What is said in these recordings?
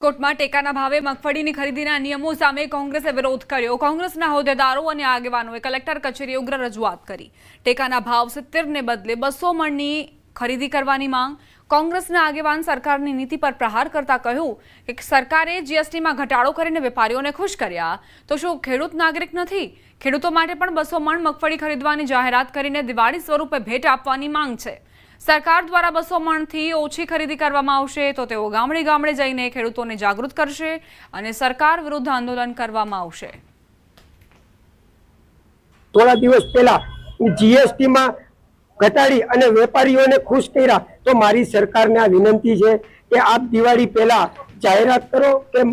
કોટમાં ટેકાના ભાવે મગફળીની ખરીદીના નિયમો સામે કોંગ્રેસે વિરોધ કર્યો। કોંગ્રેસના હોદ્દેદારો અને આગેવાનોએ કલેક્ટર કચેરીએ ઉગ્ર રજૂઆત કરી। ટેકાના ભાવ 70 ને બદલે 200 મણની ખરીદી કરવાની માંગ। કોંગ્રેસના આગેવાન સરકારની નીતિ પર પ્રહાર કરતા કહ્યું કે સરકારે જીએસટીમાં ઘટાડો કરીને વેપારીઓને ખુશ કર્યા, તો શું ખેડૂત નાગરિક નથી? ખેડૂતો માટે પણ 200 મણ મગફળી ખરીદવાની જાહેરાત કરીને દિવાળી સ્વરૂપે ભેટ આપવાની માંગ છે। सरकार द्वारा 200 मणथी ओછી खरीदी करवामां आवशे तो तेओ गामडे गामडे जईने खेडूतोने जागृत करशे अने सरकार विरुद्ध आंदोलन करवामां आवशे। थोड़ा दिवस पहला जीएसटी में घटाड़ी अने वेपारीओने खुश कर्या, तो मारी सरकारने आ विनंती है कि आप दिवाળી पहला जाहेरात करो कि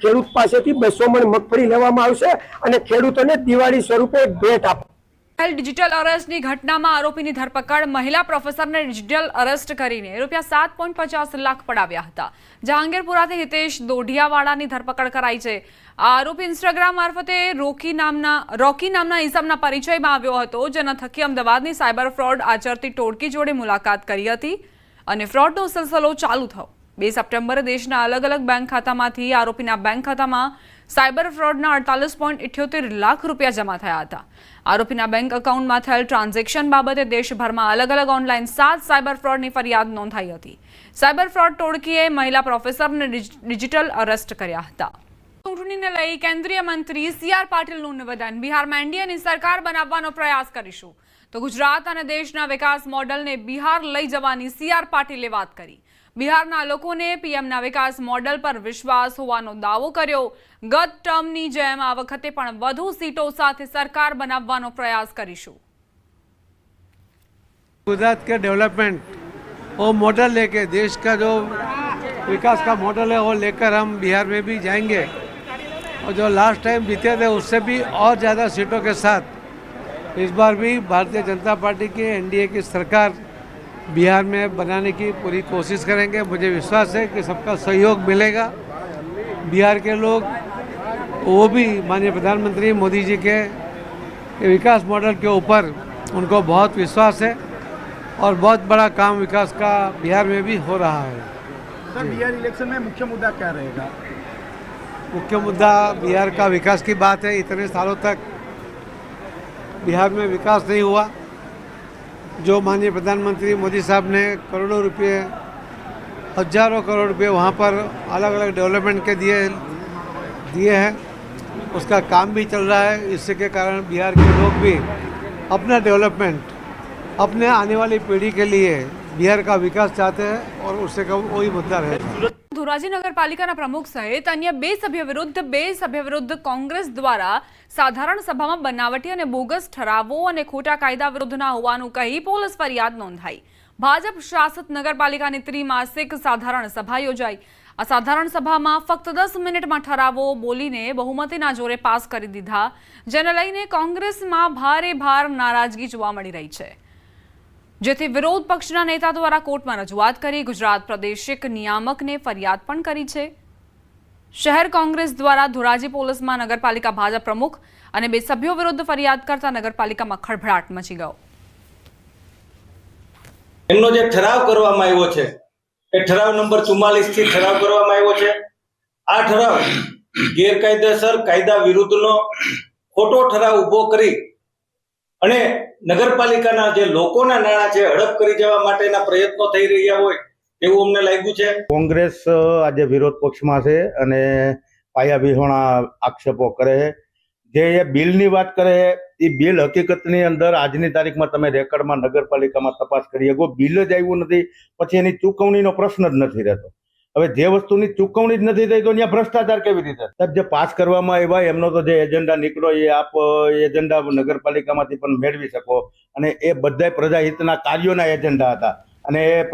खेडूत पासेथी 200 मण मगफળી लेवामां आवशे अने खेडूतोने दिवाળી स्वरूपे भेट आपो। डिजिटल अरेस्टनी घटनामां आरोपीनी धरपकड़। महिला प्रोफेसरने डिजिटल अरेस्ट करीने ₹7.50 लाख पडाव्या हता। जहांगीरपुराथी हितेश दोढियावाड़ानी धरपकड़ कराई छे। आरोपी इंस्टाग्राम मार्फते रॉकी नामना ईसमना परिचयमां આવ્યો હતો, જેના થકી અમદાવાદની સાયબર ફ્રોડ આચરતી ટોળકી જોડે મુલાકાત કરી હતી અને ફ્રોડનો સિલસિલો ચાલુ થયો। 2 સપ્ટેમ્બરે દેશના અલગ અલગ બેંક ખાતામાંથી આરોપીના બેંક ખાતામાં साइबर फ्रॉडना 48.78 लाख रुपया जमा थया हता। आरोपीना बैंक अकाउंट में थયેલ ट्रांजेक्शन बाबते देशभर में अलग अलग ऑनलाइन 7 साइबर फ्रॉडनी फरियाद नोंधाई हती। साइबर फ्रॉड टोळकीए महिला प्रोफेसरने डिजिटल अरेस्ट कर्या हता। चूंटणीने लई केंद्रीय मंत्री सीआर पाटीलनुं निवेदन। बिहारमां एनडीएनी सरकार बनाववानो प्रयास करीशुं तो गुजरात अने देशना विकास मॉडलने बिहार लई जवानी सीआर पाटीले वात करी। बिहारना लोकोने पीएमना विकास मॉडल पर विश्वास होवानो दावो कर्यो। गत टर्मनी जेम आ वखते पण वधु सीटों साथे सरकार बनाववानो प्रयास करीशुं। गुजरात के डेवलपमेंट वो मॉडल लेके, देश का जो विकास का मॉडल है वो लेकर हम बिहार में भी जाएंगे और जो लास्ट टाइम जीते थे उससे भी और ज़्यादा सीटों के साथ इस बार भी भारतीय जनता पार्टी की एनडीए की सरकार बिहार में बनाने की पूरी कोशिश करेंगे। मुझे विश्वास है कि सबका सहयोग मिलेगा। बिहार के लोग वो भी माननीय प्रधानमंत्री मोदी जी के विकास मॉडल के ऊपर उनको बहुत विश्वास है और बहुत बड़ा काम विकास का बिहार में भी हो रहा है। सर, बिहार इलेक्शन में मुख्य मुद्दा क्या रहेगा? मुख्य मुद्दा बिहार का विकास की बात है। इतने सालों तक बिहार में विकास नहीं हुआ। जो माननीय प्रधानमंत्री मोदी साहब ने करोड़ों रुपए, हजारों करोड़ रुपए वहाँ पर अलग अलग डेवलपमेंट के दिए हैं, उसका काम भी चल रहा है। इससे के कारण बिहार के लोग भी अपना डेवलपमेंट, अपने आने वाली पीढ़ी के लिए बिहार का विकास चाहते हैं और उससे का वही मुद्दा रहेगा। धोराजी नगरपालिकाना प्रमुख सहित अन्य 2 सभ्य विरुद्ध कांग्रेस द्वारा साधारण सभा में बनावटी और बोगस ठरावों और खोटा कायदा विरुद्धना होवानुं कही पोलीस फरियाद नोंधाई। भाजप शासित नगरपालिकानी त्रिमासिक साधारण सभा योजाई। आ साधारण सभा में फक्त 10 मिनिट में ठरावो बोलीने बहुमतीना जोरे पास करी दीधा, जेने लईने कांग्रेस में भारे भार नाराजगी जोवा मळी रही छे, जेथी विरोध पक्षना नेता द्वारा कोर्ट में रजूआत करी। गुजरात प्रदेशिक नियामक ने फरियाद पण करी छे। शहर कांग्रेस द्वारा धोराजी पोलीस में नगरपालिका भाजप प्रमुख और 2 सभ्यों विरुद्ध फरियाद करता नगरपालिका में खळभळाट मची गयो। एमनो जे ठराव करवामां आव्यो छे ए ठराव नंबर 44 थी ठराव करवामां आव्यो छे। आ ठराव गैरकायदेसर कायदा विरुद्धनो खोटो ठराव उभो करी અને નગરપાલિકાના જે લોકોના નાણાં છે હડપ કરી જવા માટેના પ્રયત્નો થઈ રહ્યા હોય એવું અમને લાગ્યું છે। કોંગ્રેસ આજે વિરોધ પક્ષમાં છે અને પાયાવિહોણા આક્ષેપો કરે છે। જે એ બિલની વાત કરે એ બિલ હકીકતની અંદર આજની તારીખમાં તમે રેકર્ડમાં નગરપાલિકામાં તપાસ કરી શકો, બિલ જ આવ્યું નથી, પછી એની ચૂકવણીનો પ્રશ્ન જ નથી રહેતો। હવે જે વસ્તુની ચૂકવણી જ નથી થઈ તો ત્યાં ભ્રષ્ટાચાર કેવી રીતે? સાહેબ, જે પાસ કરવામાં આવ્યા એમનો તો જે એજન્ડા નીકળ્યો એ આપ એજન્ડા નગરપાલિકામાંથી પણ મેળવી શકો અને એ બધા પ્રજાહિતના કાર્યોના એજન્ડા હતા અને